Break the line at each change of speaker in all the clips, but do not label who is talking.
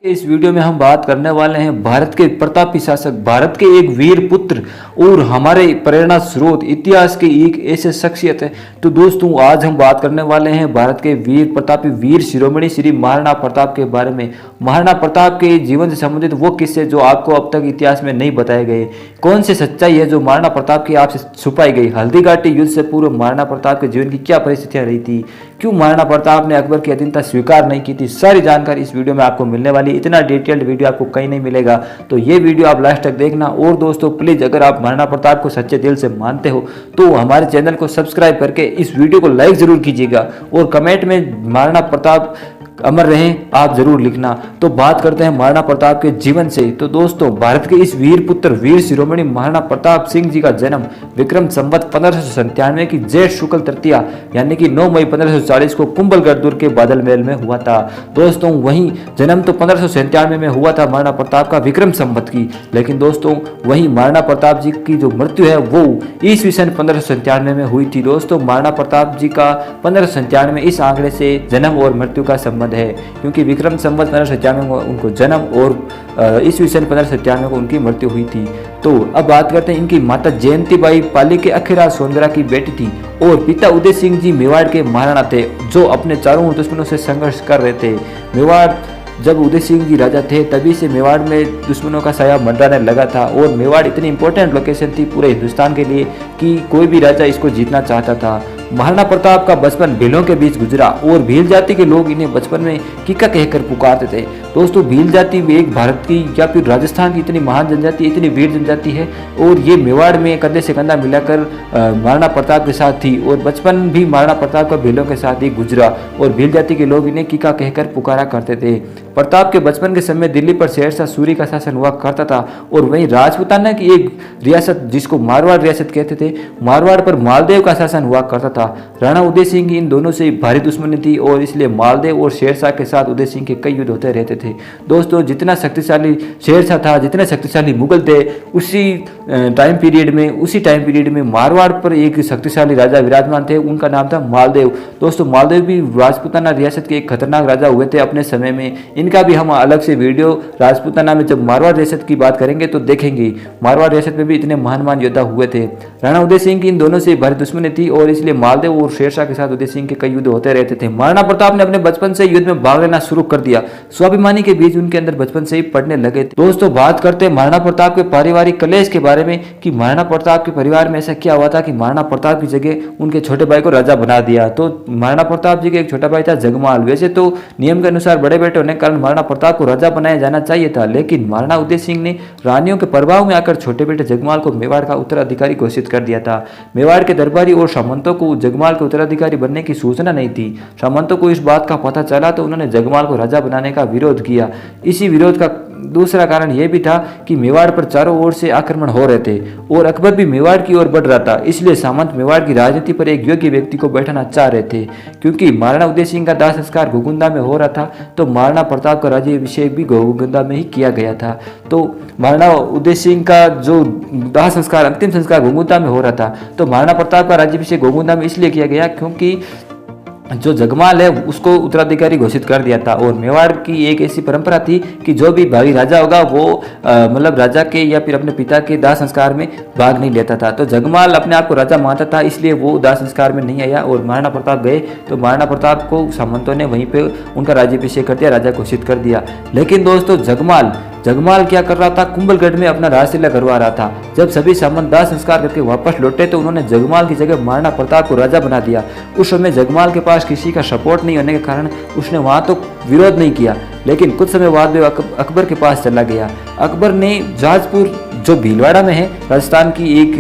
इस वीडियो में हम बात करने वाले हैं भारत के प्रतापी शासक, भारत के एक वीर पुत्र और हमारे प्रेरणा स्रोत, इतिहास के एक ऐसे शख्सियत है। तो दोस्तों आज हम बात करने वाले हैं भारत के वीर प्रतापी, वीर शिरोमणि श्री महाराणा प्रताप के बारे में। महाराणा प्रताप के जीवन से संबंधित वो किस्से जो आपको अब तक इतिहास में नहीं बताए गए, कौन सी सच्चाई है जो महाराणा प्रताप की आपसे छुपाई गई, हल्दी घाटी युद्ध से पूर्व महाराणा प्रताप के जीवन की क्या परिस्थितियां रही थी, क्यों महाराणा प्रताप ने अकबर की अधीनता स्वीकार नहीं की थी, सारी जानकारी इस वीडियो में आपको मिलने वाली। इतना डिटेल्ड वीडियो आपको कहीं नहीं मिलेगा, तो ये वीडियो आप लास्ट तक देखना। और दोस्तों प्लीज अगर आप महाराणा प्रताप को सच्चे दिल से मानते हो तो हमारे चैनल को सब्सक्राइब करके इस वीडियो को लाइक जरूर कीजिएगा और कमेंट में महाराणा प्रताप अमर रहें आप जरूर लिखना। तो बात करते हैं महाराणा प्रताप के जीवन से। तो दोस्तों भारत के इस वीर पुत्र, वीर शिरोमणि महाराणा प्रताप सिंह जी का जन्म विक्रम संवत 1597 की जेठ शुक्ल तृतीया यानी कि 9 मई 1540 को कुंभलगढ़ दुर्ग के बादल महल में हुआ था। दोस्तों वहीं जन्म तो 1597 में हुआ था महाराणा प्रताप का विक्रम संवत की, लेकिन दोस्तों वहीं महाराणा प्रताप जी की जो मृत्यु है वो ईस्वी सन 1597 में हुई थी। दोस्तों महाराणा प्रताप जी का 1597 इस आंकड़े से जन्म और मृत्यु का संबंध है, क्योंकि विक्रम संवत 1597 में उनको जन्म और ईस्वी सन 1597 को उनकी मृत्यु हुई थी। तो अब बात करते हैं इनकी माता जयंती बाई पाली के अखीराज सोनगरा की बेटी थी और पिता उदय सिंह जी मेवाड़ के महाराणा थे जो अपने चारों ओर दुश्मनों से संघर्ष कर रहे थे। मेवाड़ जब उदय सिंह जी राजा थे तभी से मेवाड़ में दुश्मनों का साया मंडराने लगा था और मेवाड़ इतनी इंपॉर्टेंट लोकेशन थी पूरे हिंदुस्तान के लिए कि कोई भी राजा इसको जीतना चाहता था। महाराणा प्रताप का बचपन भीलों के बीच गुजरा और भील जाति के लोग इन्हें बचपन में किका कहकर पुकारते थे। दोस्तों भील जाति एक भारत की या फिर राजस्थान की इतनी महान जनजाति, इतनी वीर जनजाति है और ये मेवाड़ में कंधे से कंधा मिलाकर महाराणा प्रताप के साथ थी और बचपन भी महाराणा प्रताप का भीलों के साथ ही गुजरा और भील जाति के लोग इन्हें किका कहकर पुकारा करते थे। प्रताप के बचपन के समय दिल्ली पर शेरशाह सूरी का शासन हुआ करता था और वहीं राजपूताना की एक रियासत जिसको मारवाड़ रियासत कहते थे, मारवाड़ पर मालदेव का शासन हुआ करता था। राणा उदय सिंह की इन दोनों से भारी दुश्मनी थी और इसलिए मालदेव और शेरशाह के साथ उदय सिंह के कई युद्ध होते रहते थे। दोस्तों जितना शक्तिशाली शेरशाह था, जितने शक्तिशाली मुगल थे, उसी टाइम पीरियड में मारवाड़ पर एक शक्तिशाली राजा विराजमान थे, उनका नाम था मालदेव। दोस्तों मालदेव भी राजपूताना रियासत के एक खतरनाक राजा हुए थे अपने समय में, इनका भी हम अलग से वीडियो राजपूताना में जब मारवाड़ रियासत की बात करेंगे तो देखेंगे। मारवाड़ रियासत में भी इतने महान योद्धा हुए थे। राणा उदय सिंह की इन दोनों से भारी दुश्मनी थी और इसलिए मालदेव और शेरशाह के साथ उदय सिंह के कई युद्ध होते रहते थे। महाराणा प्रताप ने अपने बचपन से युद्ध में भाग लेना शुरू कर दिया, स्वाभिमानी के बीज उनके अंदर बचपन से ही पड़ने लगे थे। दोस्तों बात करते हैं महाराणा प्रताप के पारिवारिक कलेश के बारे में कि महाराणा प्रताप के परिवार में ऐसा क्या हुआ था कि महाराणा प्रताप की जगह उनके छोटे भाई को राजा बना दिया। तो महाराणा प्रताप जी का एक छोटा भाई था जगमाल। वैसे तो नियम के अनुसार बड़े बेटे होने के कारण महाराणा प्रताप को राजा बनाया जाना चाहिए था, लेकिन महाराणा उदय सिंह ने रानियों के प्रभाव में आकर छोटे बेटे जगमाल को मेवाड़ का उत्तराधिकारी घोषित कर दिया था। मेवाड़ के दरबारी और सामंतों को जगमाल के उत्तराधिकारी बनने की सूचना नहीं थी। सामंतों को इस बात का पता चला तो उन्होंने जगमाल को राजा बनाने का विरोध किया। इसी विरोध का दूसरा कारण यह भी था कि मेवाड़ पर चारों ओर से आक्रमण हो रहे थे और अकबर भी मेवाड़ की ओर बढ़ रहा था, इसलिए सामंत मेवाड़ की राजनीति पर एक योग्य व्यक्ति को बैठाना चाह रहे थे। क्योंकि महाराणा उदय सिंह का दाह संस्कार घोगुंदा में हो रहा था तो महाराणा प्रताप का राज्याभिषेक भी घोगुंदा में ही किया गया था। तो महाराणा उदय सिंह का जो दाह संस्कार, अंतिम संस्कार घोगुंदा में हो रहा था, तो महाराणा प्रताप का राज्याभिषेक घोगुंदा में इसलिए किया गया क्योंकि जो जगमाल है उसको उत्तराधिकारी घोषित कर दिया था। और मेवाड़ की एक ऐसी परंपरा थी कि जो भी भावी राजा होगा वो मतलब राजा के या फिर अपने पिता के दाह संस्कार में भाग नहीं लेता था। तो जगमाल अपने आप को राजा मानता था, इसलिए वो दाह संस्कार में नहीं आया और महाराणा प्रताप गए तो महाराणा प्रताप को सामंतों ने वहीं पे उनका राज्याभिषेक कर दिया, राजा घोषित कर दिया। लेकिन दोस्तों जगमाल क्या कर रहा था, कुंभलगढ़ में अपना रासलीला करवा रहा था। जब सभी सामंत दाह संस्कार करके वापस लौटे तो उन्होंने जगमाल की जगह महाराणा प्रताप को राजा बना दिया। उस समय जगमाल के पास किसी का सपोर्ट नहीं होने के कारण उसने वहां तो विरोध नहीं किया, लेकिन कुछ समय बाद में अकबर के पास चला गया। अकबर ने जाजपुर जो भीलवाड़ा में है, राजस्थान की एक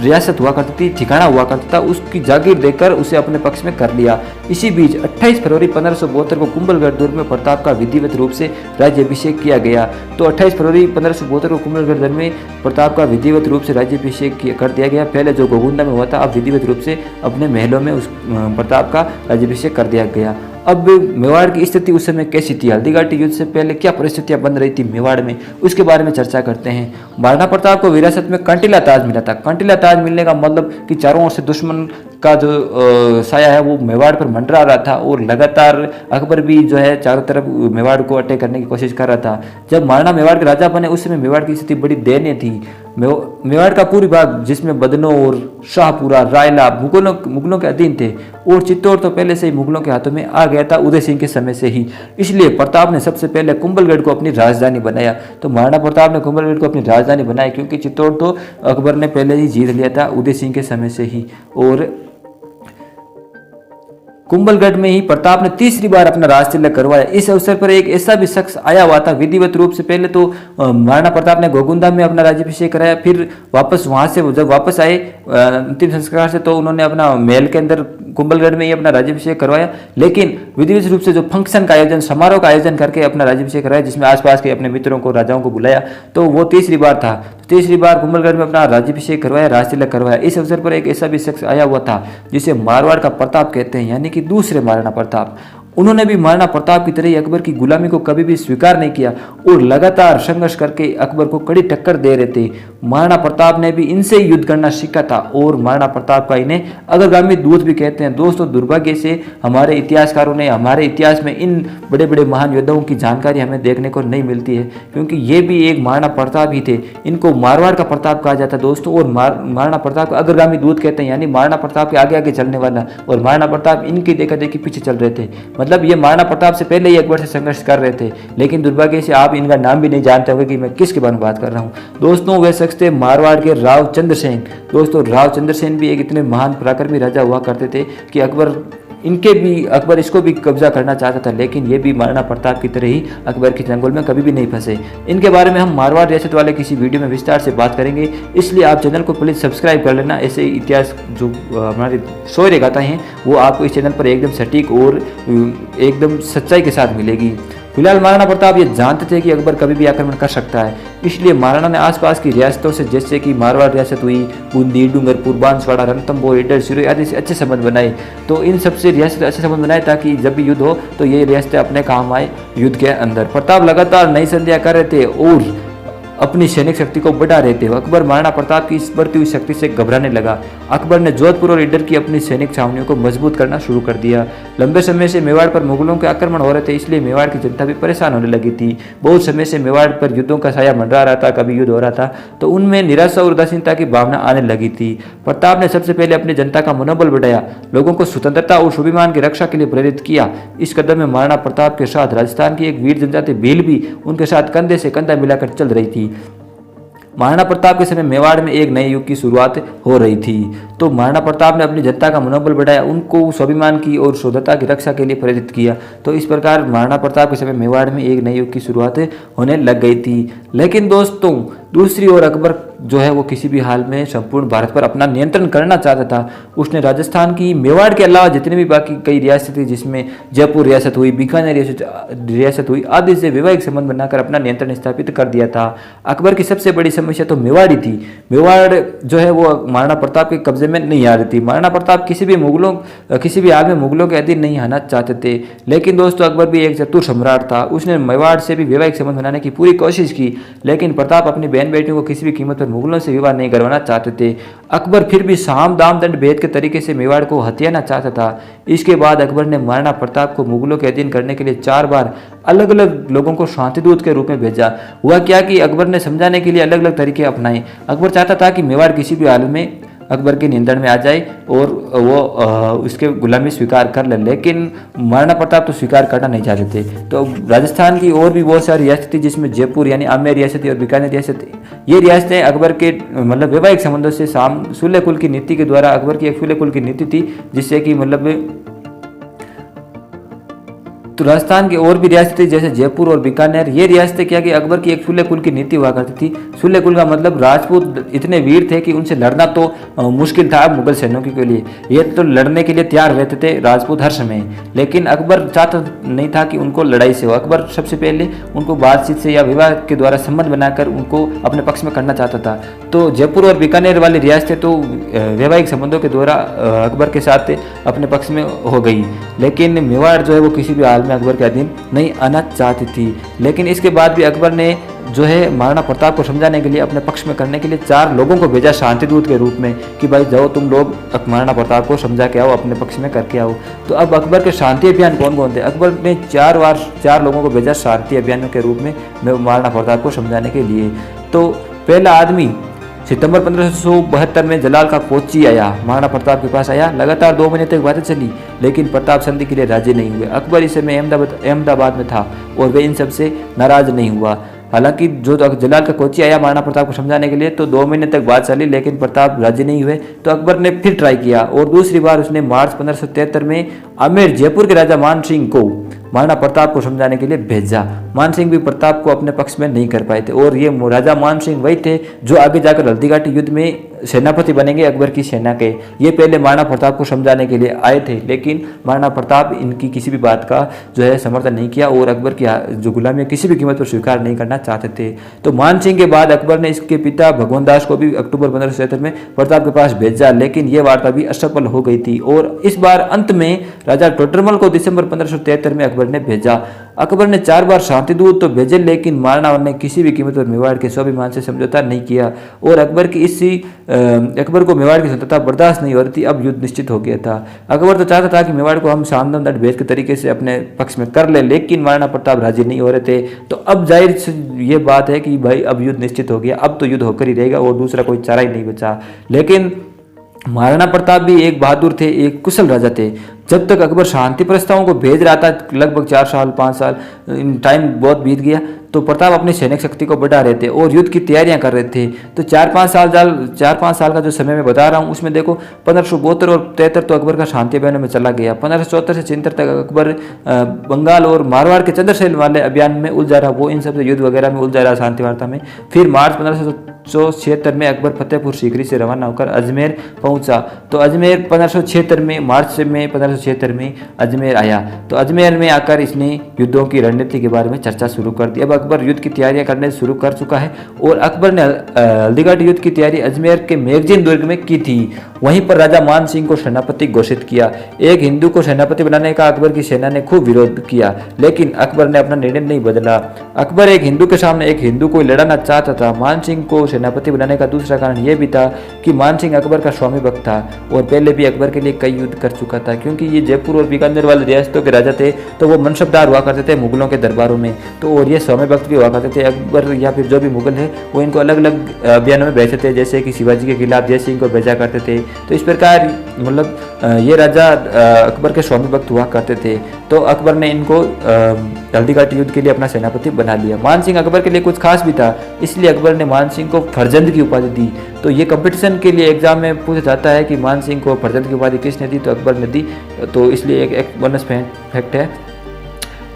रियासत हुआ करती थी, ठिकाना हुआ करता था, उसकी जागीर देकर उसे अपने पक्ष में कर लिया। इसी बीच 28 फरवरी 1572 को कुंभलगढ़ दुर्ग में प्रताप का विधिवत रूप से राज्याभिषेक किया गया। तो 28 फरवरी 1572 को कुंभलगढ़ दुर्ग में प्रताप का विधिवत रूप से राज्याभिषेक कर दिया गया। पहले जो घोगुंदा में हुआ था, अब विधिवत रूप से अपने महलों में उस प्रताप का राज्याभिषेक कर दिया गया। अब मेवाड़ की स्थिति उस समय कैसी थी, हल्दी घाटी युद्ध से पहले क्या परिस्थितियां बन रही थी मेवाड़ में, उसके बारे में चर्चा करते हैं। महाराणा प्रताप को विरासत में कंटीला ताज मिला था। कंटीला ताज मिलने का मतलब कि चारों ओर से दुश्मन का जो साया है वो मेवाड़ पर मंडरा रहा था और लगातार अकबर भी जो है चारों तरफ मेवाड़ को अटैक करने की कोशिश कर रहा था। जब महाराणा मेवाड़ के राजा बने उस समय मेवाड़ की स्थिति बड़ी दयनीय थी। मेवाड़ का पूरी भाग जिसमें बदनौर, शाहपुरा, रायला मुगलों के अधीन थे और चित्तौड़ तो पहले से ही मुगलों के हाथों में आ गया था उदय सिंह के समय से ही। इसलिए प्रताप ने सबसे पहले कुंभलगढ़ को अपनी राजधानी बनाया। तो महाराणा प्रताप ने कुंभलगढ़ को अपनी राजधानी बनाई क्योंकि चित्तौड़ तो अकबर ने पहले ही जीत लिया था उदय सिंह के समय से ही। और कुंभलगढ़ में ही प्रताप ने तीसरी बार अपना राज तिलक करवाया। इस अवसर पर एक ऐसा भी शख्स आया हुआ था विधिवत रूप से। पहले तो महाराणा प्रताप ने गोगुंदा में अपना राज्याभिषेक कराया, फिर वापस वहां से जब वापस आए अंतिम संस्कार से तो उन्होंने अपना महल के अंदर कुंभलगढ़ में ही अपना राज्याभिषेक करवाया। लेकिन विधिवत रूप से जो फंक्शन का आयोजन, समारोह का आयोजन करके अपना राज्याभिषेक कराया जिसमें आसपास के अपने मित्रों को, राजाओं को बुलाया, तो वो तीसरी बार था। तीसरी बार कुंभलगढ़ में अपना राज्याभिषेक करवाया, राज तिलक करवाया। इस अवसर पर एक ऐसा भी शख्स आया हुआ था जिसे मारवाड़ का प्रताप कहते हैं, यानी कि दूसरे महाराणा प्रताप। उन्होंने भी महाराणा प्रताप की तरह ही अकबर की गुलामी को कभी भी स्वीकार नहीं किया और लगातार संघर्ष करके अकबर को कड़ी टक्कर दे रहे थे। महाराणा प्रताप ने भी इनसे युद्ध करना सीखा था और महाराणा प्रताप का इन्हें अग्रगामी दूत भी कहते हैं। दोस्तों, दुर्भाग्य से हमारे इतिहासकारों ने हमारे इतिहास में इन बड़े बड़े महान योद्धाओं की जानकारी हमें देखने को नहीं मिलती है क्योंकि ये भी एक महाराणा प्रताप ही थे। इनको मारवाड़ का प्रताप कहा जाता है दोस्तों, और महाराणा प्रताप का अग्रगामी दूत कहते हैं, यानी महाराणा प्रताप के आगे आगे चलने वाला, और महाराणा प्रताप इनकी देखा देखी पीछे चल रहे थे। मतलब ये महाराणा प्रताप से पहले ही अकबर से संघर्ष कर रहे थे। लेकिन दुर्भाग्य से आप इनका नाम भी नहीं जानते होंगे कि मैं किसके बारे में बात कर रहा हूँ। दोस्तों, वे शख्स थे मारवाड़ के राव चंद्रसेन। दोस्तों, राव चंद्रसेन भी एक इतने महान पराक्रमी राजा हुआ करते थे कि अकबर इसको भी कब्जा करना चाहता था, लेकिन ये भी महाराणा प्रताप की तरह ही अकबर के चंगुल में कभी भी नहीं फंसे। इनके बारे में हम मारवाड़ रियासत वाले किसी वीडियो में विस्तार से बात करेंगे, इसलिए आप चैनल को प्लीज़ सब्सक्राइब कर लेना। ऐसे इतिहास जो हमारे शौर्य गाथाएं हैं वो आपको इस चैनल पर एकदम सटीक और एकदम सच्चाई के साथ मिलेगी। फिलहाल महाराणा प्रताप ये जानते थे कि अकबर कभी भी आक्रमण कर सकता है, इसलिए महाराणा ने आसपास की रियासतों से जैसे कि मारवाड़ रियासत हुई, बूंदी, डूंगरपुर, बांसवाड़ा, रणथंभौर, ईडर, सिरोही आदि से अच्छे संबंध बनाए। तो इन सबसे रियासत अच्छे संबंध बनाए ताकि जब भी युद्ध हो तो ये रियासतें अपने काम आए युद्ध के अंदर। प्रताप लगातार नई संधियां कर रहे थे और अपनी सैनिक शक्ति को बढ़ा रहे थे। अकबर महाराणा प्रताप की इस बढ़ती हुई शक्ति से घबराने लगा। अकबर ने जोधपुर और ईडर की अपनी सैनिक छावनियों को मजबूत करना शुरू कर दिया। लंबे समय से मेवाड़ पर मुगलों के आक्रमण हो रहे थे, इसलिए मेवाड़ की जनता भी परेशान होने लगी थी। बहुत समय से मेवाड़ पर युद्धों का साया मंडरा रहा था, कभी युद्ध हो रहा था तो उनमें निराशा और उदासीनता की भावना आने लगी थी। प्रताप ने सबसे पहले अपनी जनता का मनोबल बढ़ाया, लोगों को स्वतंत्रता और स्वाभिमान की रक्षा के लिए प्रेरित किया। इस कदम में महाराणा प्रताप के साथ राजस्थान की एक वीर जनजाति भील भी उनके साथ कंधे से कंधा मिलाकर चल रही थी। महाराणा प्रताप के समय मेवाड़ में एक नए युग की शुरुआत हो रही थी। तो महाराणा प्रताप ने अपनी जनता का मनोबल बढ़ाया, उनको स्वाभिमान की और शुद्धता की रक्षा के लिए प्रेरित किया। तो इस प्रकार महाराणा प्रताप के समय मेवाड़ में एक नए युग की शुरुआत होने लग गई थी। लेकिन दोस्तों, दूसरी ओर अकबर जो है वो किसी भी हाल में संपूर्ण भारत पर अपना नियंत्रण करना चाहता था। उसने राजस्थान की मेवाड़ के अलावा जितने भी बाकी कई रियासत थी, जिसमें जयपुर रियासत हुई, बीकानेर रियासत हुई आदि से वैवाहिक संबंध बनाकर अपना नियंत्रण स्थापित कर दिया था। अकबर की सबसे बड़ी समस्या तो मेवाड़ ही थी। मेवाड़ जो है वो महाराणा प्रताप के कब्जे में नहीं आ रही थी। महाराणा प्रताप किसी भी हाल में मुगलों के अधीन नहीं आना चाहते थे। लेकिन दोस्तों, अकबर भी एक चतुर सम्राट था। उसने मेवाड़ से भी वैवाहिक संबंध बनाने की पूरी कोशिश की, लेकिन प्रताप अपनी बहन बेटियों को किसी भी कीमत पर मुगलों से विवाह नहीं करवाना चाहते थे। अकबर फिर भी साम दाम दंड भेद के तरीके से मेवाड़ को हथियाना चाहता था। इसके बाद अकबर ने महाराणा प्रताप को मुगलों के अधीन करने के लिए 4 बार अलग अलग लोगों को शांतिदूत के रूप में भेजा। हुआ क्या कि अकबर ने समझाने के लिए अलग अलग तरीके अपनाए। अकबर चाहता था कि मेवाड़ किसी भी हाल में अकबर के नियंत्रण में आ जाए और वो उसके गुलामी स्वीकार कर ले, लेकिन महाराणा प्रताप तो स्वीकार करना नहीं चाहते थे। तो राजस्थान की और भी बहुत सारी रियासत थी, जिसमें जयपुर यानी आमेर रियासत और बीकानेर रियासत, ये रियासतें अकबर के मतलब वैवाहिक संबंधों से सुलह कुल की नीति के द्वारा, अकबर की एक सुलह कुल की नीति थी जिससे कि मतलब तो राजस्थान की और भी रियासतें जैसे जयपुर और बीकानेर, ये रियासतें क्या कि अकबर की एक सुलह कुल की नीति हुआ करती थी। सुलह कुल का मतलब राजपूत इतने वीर थे कि उनसे लड़ना तो मुश्किल था मुगल सैनिकों के लिए। ये तो लड़ने के लिए तैयार रहते थे राजपूत हर समय, लेकिन अकबर चाहता नहीं था कि उनको लड़ाई से हो। अकबर सबसे पहले उनको बातचीत से या विवाह के द्वारा संबंध बनाकर उनको अपने पक्ष में करना चाहता था। तो जयपुर और बीकानेर वाली रियासतें तो वैवाहिक संबंधों के द्वारा अकबर के साथ अपने पक्ष में हो गई, लेकिन मेवाड़ जो है वो किसी भी हाल में अकबर के अधीन नहीं आना चाहती थी। लेकिन इसके बाद भी अकबर ने जो है महाराणा प्रताप को समझाने के लिए, अपने पक्ष में करने के लिए 4 लोगों को भेजा शांति दूत के रूप में कि भाई जाओ तुम लोग महाराणा प्रताप को समझा के आओ, अपने पक्ष में करके आओ। तो अब अकबर के शांति अभियान कौन कौन थे? अकबर ने 4 लोगों को भेजा शांति अभियान के रूप में महाराणा प्रताप को समझाने के लिए। तो पहला आदमी सितंबर 1572 में जलाल का कोची आया, महाराणा प्रताप के पास आया। लगातार 2 महीने तक बातें चली, लेकिन प्रताप संधि के लिए राजी नहीं हुए। अकबर इस समय अहमदाबाद में था और वे इन सब से नाराज नहीं हुआ। हालांकि जो जलाल का कोची आया महाराणा प्रताप को समझाने के लिए, तो 2 महीने तक बात चली, लेकिन प्रताप राजी नहीं हुए। तो अकबर ने फिर ट्राई किया और दूसरी बार उसने मार्च 1573 में आमेर जयपुर के राजा मान सिंह को महाराणा प्रताप को समझाने के लिए भेजा। मान सिंह भी प्रताप को अपने पक्ष में नहीं कर पाए थे, और ये राजा मान सिंह वही थे जो आगे जाकर हल्दीघाटी युद्ध में सेनापति बनेंगे अकबर की सेना के। ये पहले महाराणा प्रताप को समझाने के लिए आए थे, लेकिन महाराणा प्रताप इनकी किसी भी बात का जो है समर्थन नहीं किया और अकबर की जो गुलामी किसी भी कीमत पर स्वीकार नहीं करना चाहते थे। तो मान सिंह के बाद अकबर ने इसके पिता भगवंत दास को भी अक्टूबर 1577 में प्रताप के पास भेजा, लेकिन यह वार्ता भी असफल हो गई थी। और इस बार अंत में राजा टोडरमल को दिसंबर 1573 में अकबर ने भेजा। अकबर ने 4 बार शांति दूत तो भेजे, लेकिन महाराणा ने किसी भी कीमत पर मेवाड़ के स्वाभिमान से समझौता नहीं किया और अकबर को मेवाड़ की स्वतंत्रता बर्दाश्त नहीं हो रही थी। अब युद्ध निश्चित हो गया था। अकबर तो चाहता था कि मेवाड़ को हम सामदम भेद के तरीके से अपने पक्ष में कर ले, लेकिन महाराणा प्रताप राजी नहीं हो रहे थे। तो अब जाहिर ये बात है कि भाई अब युद्ध निश्चित हो गया, अब तो युद्ध होकर ही रहेगा और दूसरा कोई चारा ही नहीं बचा। लेकिन महाराणा प्रताप भी एक बहादुर थे, एक कुशल राजा थे। जब तक अकबर शांति प्रस्तावों को भेज रहा था, लगभग 4 साल 5 साल टाइम बहुत बीत गया, तो प्रताप अपनी सैनिक शक्ति को बढ़ा रहे थे और युद्ध की तैयारियां कर रहे थे। तो 4-5 साल का जो समय मैं बता रहा हूँ, उसमें देखो 1572 और 73 तो अकबर का शांति अभियान में चला गया। 1574 से 73 तक अकबर बंगाल और मारवाड़ के चंद्रसेन वाले अभियान में उलझा रहा, वो इन सबसे युद्ध वगैरह में उलझा रहा, शांति वार्ता में। फिर मार्च 1576 में अकबर फतेहपुर सीकरी से रवाना होकर अजमेर पहुंचा। तो अजमेर 1576 में मार्च में 1576 में अजमेर आया। तो अजमेर में आकर इसने युद्धों की रणनीति के बारे में चर्चा शुरू कर दी। अब अकबर युद्ध की तैयारियां करने शुरू कर चुका है और अकबर ने हल्दीघाटी युद्ध की तैयारी अजमेर के मैगजीन दुर्ग में की थी। वहीं पर राजा मान सिंह को सेनापति घोषित किया। एक हिंदू को सेनापति बनाने का अकबर की सेना ने खूब विरोध किया, लेकिन अकबर ने अपना निर्णय नहीं बदला। अकबर एक हिंदू के सामने एक हिंदू को लड़ाना चाहता था। मान सिंह को सेनापति बनाने का दूसरा कारण यह भी था कि मान सिंह अकबर का स्वामी भक्त था और पहले भी अकबर के लिए कई युद्ध कर चुका था। क्योंकि ये जयपुर और बीकानेर वाले रियासतों के राजा थे, तो वो मनसबदार हुआ करते थे मुगलों के दरबारों में। तो और ये स्वामी भक्त भी हुआ करते थे। अकबर या फिर जो भी मुगल है वो इनको अलग अलग अभियानों में भेजते थे, जैसे कि शिवाजी के खिलाफ जय सिंह को भेजा करते थे। तो इस प्रकार मतलब ये राजा अकबर के स्वामी भक्त हुआ करते थे। तो अकबर ने इनको हल्दीघाटी युद्ध के लिए अपना सेनापति बना लिया। मान सिंह अकबर के लिए कुछ खास भी था, इसलिए अकबर ने मान सिंह को फरजंद की उपाधि दी। तो ये कंपटीशन के लिए एग्जाम में पूछा जाता है कि मान सिंह को फरजंद की उपाधि किसने दी, तो अकबर ने दी। तो इसलिए एक बोनस फैक्ट है।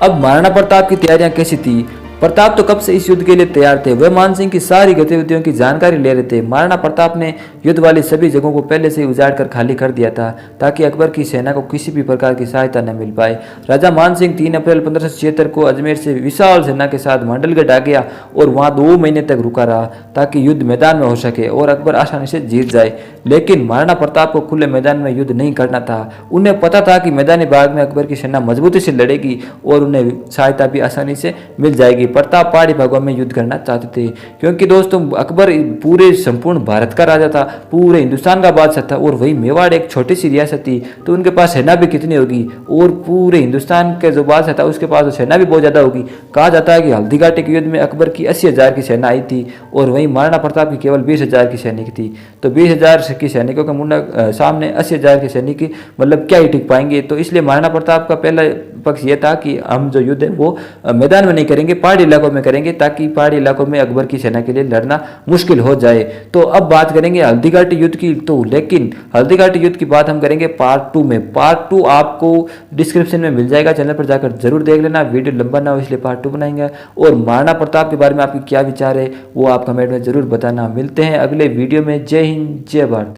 अब महाराणा प्रताप की तैयारियां कैसी थी? प्रताप तो कब से इस युद्ध के लिए तैयार थे। वह मान सिंह की सारी गतिविधियों की जानकारी ले रहे थे। महाराणा प्रताप ने युद्ध वाली सभी जगहों को पहले से ही उजाड़ कर खाली कर दिया था, ताकि अकबर की सेना को किसी भी प्रकार की सहायता न मिल पाए। राजा मान सिंह 3 अप्रैल 1576 को अजमेर से विशाल सेना के साथ मांडलगढ़ आ गया और वहां 2 महीने तक रुका रहा, ताकि युद्ध मैदान में हो सके और अकबर आसानी से जीत जाए। लेकिन महाराणा प्रताप को खुले मैदान में युद्ध नहीं करना था। उन्हें पता था कि मैदानी भाग में अकबर की सेना मजबूती से लड़ेगी और उन्हें सहायता भी आसानी से मिल जाएगी। प्रताप पहाड़ी भागों में युद्ध करना चाहते थे, क्योंकि दोस्तों अकबर पूरे संपूर्ण भारत का राजा था, पूरे हिंदुस्तान का बादशाह था और वही मेवाड़ एक छोटी सी रियासत थी। तो उनके पास सेना भी कितनी होगी, और पूरे हिंदुस्तान के जो बादशाह था उसके पास तो सेना भी बहुत ज्यादा होगी। कहा जाता है कि हल्दीघाटी के युद्ध में अकबर की 80,000 की सेना आई थी और वहीं महाराणा प्रताप की केवल 20,000 की सैनिक थी। तो 20,000 की सैनिकों के मुंडा सामने 80,000 के सैनिक मतलब क्या ही टिक पाएंगे। तो इसलिए महाराणा प्रताप का पहला पक्ष यह था कि हम जो युद्ध है वो मैदान में नहीं करेंगे, पहाड़ी इलाकों में करेंगे, ताकि पहाड़ी इलाकों में अकबर की सेना के लिए लड़ना मुश्किल हो जाए। तो अब बात करेंगे हल्दीघाटी युद्ध की। तो लेकिन हल्दीघाटी युद्ध की बात हम करेंगे पार्ट 2 में। पार्ट 2 आपको डिस्क्रिप्शन में मिल जाएगा, चैनल पर जाकर जरूर देख लेना। वीडियो लंबा ना हो इसलिए पार्ट 2 बनाएंगे। और महाराणा प्रताप के बारे में आपकी क्या विचार है वो आप कमेंट में जरूर बताना। मिलते हैं अगले वीडियो में। जय हिंद, जय भारत।